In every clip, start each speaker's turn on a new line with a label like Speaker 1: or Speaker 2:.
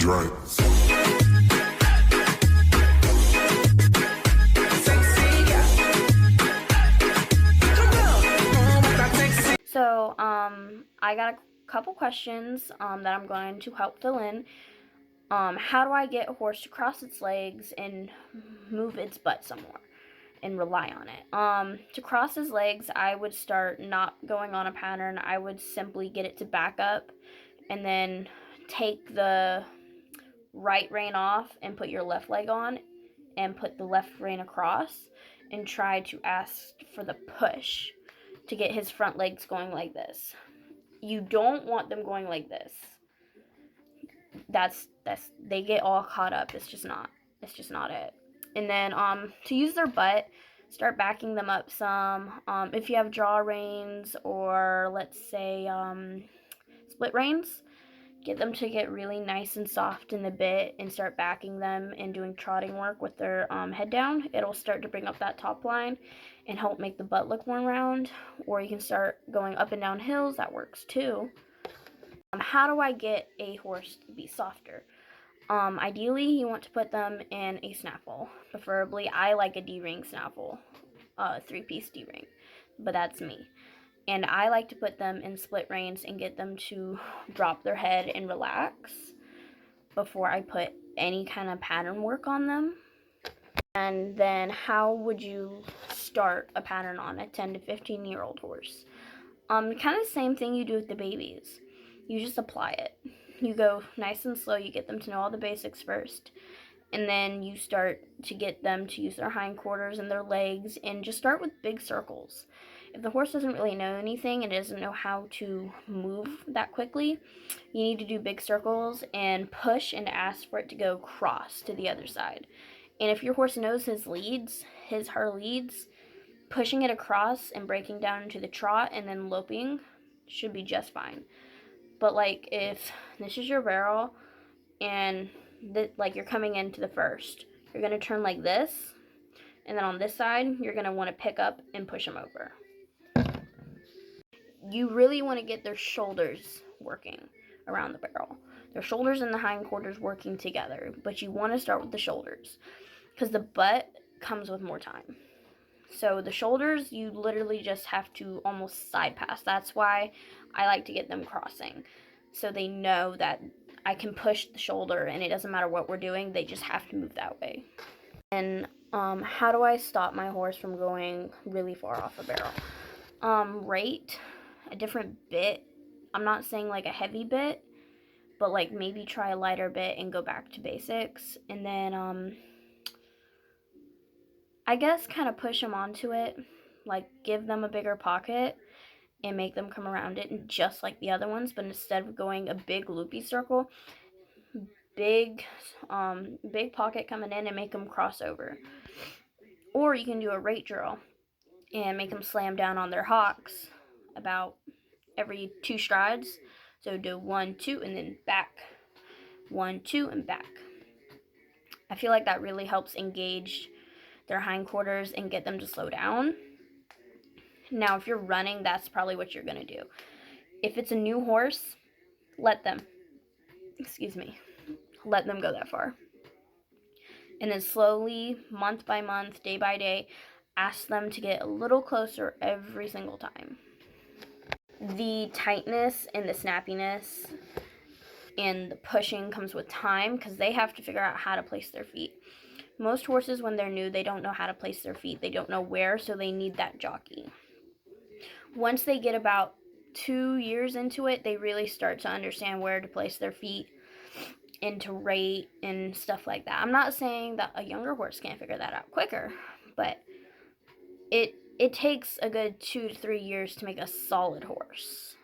Speaker 1: right.
Speaker 2: So, I got a couple questions that I'm going to help fill in. How do I get a horse to cross its legs and move its butt somewhere and rely on it? To cross his legs, I would start not going on a pattern. I would simply get it to back up and then take the right rein off and put your left leg on and put the left rein across and try to ask for the push to get his front legs going like this. You don't want them going like this. That's they get all caught up. It's just not it. And then to use their butt, start backing them up some. If you have draw reins or let's say split reins, get them to get really nice and soft in the bit and start backing them and doing trotting work with their head down. It'll start to bring up that top line and help make the butt look more round. Or you can start going up and down hills. That works too. How do I get a horse to be softer? Ideally, you want to put them in a snaffle. Preferably, I like a D-ring snaffle, 3-piece D-ring, but that's me. And I like to put them in split reins and get them to drop their head and relax before I put any kind of pattern work on them. And then how would you start a pattern on a 10 to 15-year-old horse? Kind of the same thing you do with the babies. You just apply it. You go nice and slow. You get them to know all the basics first. And then you start to get them to use their hindquarters and their legs and just start with big circles. If the horse doesn't really know anything and doesn't know how to move that quickly, you need to do big circles and push and ask for it to go cross to the other side. And if your horse knows her leads, pushing it across and breaking down into the trot and then loping should be just fine. But like if this is your barrel and like you're coming into the first, you're going to turn like this, and then on this side you're going to want to pick up and push them over. You really want to get their shoulders working around the barrel. Their shoulders and the hindquarters working together, but you want to start with the shoulders because the butt comes with more time. So the shoulders, you literally just have to almost side pass. That's why I like to get them crossing. So they know that I can push the shoulder and it doesn't matter what we're doing. They just have to move that way. And how do I stop my horse from going really far off a barrel? Rate a different bit. I'm not saying like a heavy bit, but like maybe try a lighter bit and go back to basics. And then I guess kind of push them onto it, like give them a bigger pocket and make them come around it, and just like the other ones, but instead of going a big loopy circle, big pocket coming in and make them cross over. Or you can do a rate drill and make them slam down on their hocks about every 2 strides. So do 1, 2, and then back. 1, 2, and back. I feel like that really helps engage their hindquarters and get them to slow down. Now, if you're running, that's probably what you're going to do. If it's a new horse, let them go that far. And then slowly, month by month, day by day, ask them to get a little closer every single time. The tightness and the snappiness and the pushing comes with time because they have to figure out how to place their feet. Most horses, when they're new, they don't know how to place their feet. They don't know where, so they need that jockey. Once they get about 2 years into it, they really start to understand where to place their feet and to rate and stuff like that. I'm not saying that a younger horse can't figure that out quicker, but it takes a good 2 to 3 years to make a solid horse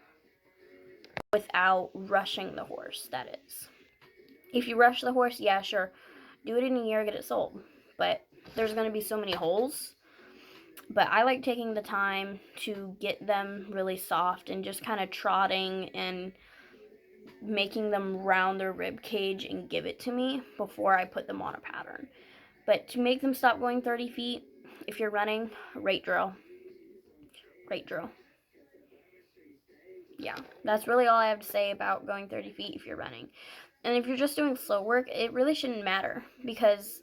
Speaker 2: without rushing the horse, that is. If you rush the horse, yeah, sure, do it in a year, get it sold, but there's going to be so many holes. But I like taking the time to get them really soft and just kind of trotting and making them round their rib cage and give it to me before I put them on a pattern. But to make them stop going 30 feet, if you're running, rate drill. Yeah, that's really all I have to say about going 30 feet if you're running. And if you're just doing slow work, it really shouldn't matter, because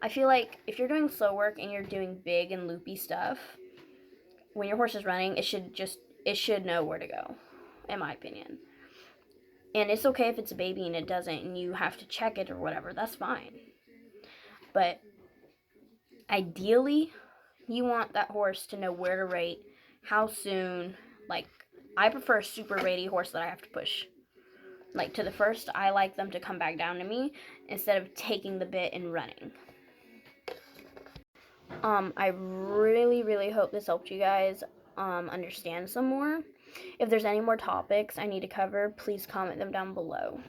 Speaker 2: I feel like if you're doing slow work and you're doing big and loopy stuff, when your horse is running, it should know where to go, in my opinion. And it's okay if it's a baby and it doesn't and you have to check it or whatever. That's fine. But ideally, you want that horse to know where to rate, how soon. Like, I prefer a super ratey horse that I have to push. Like, to the first, I like them to come back down to me instead of taking the bit and running. I really, really hope this helped you guys understand some more. If there's any more topics I need to cover, please comment them down below.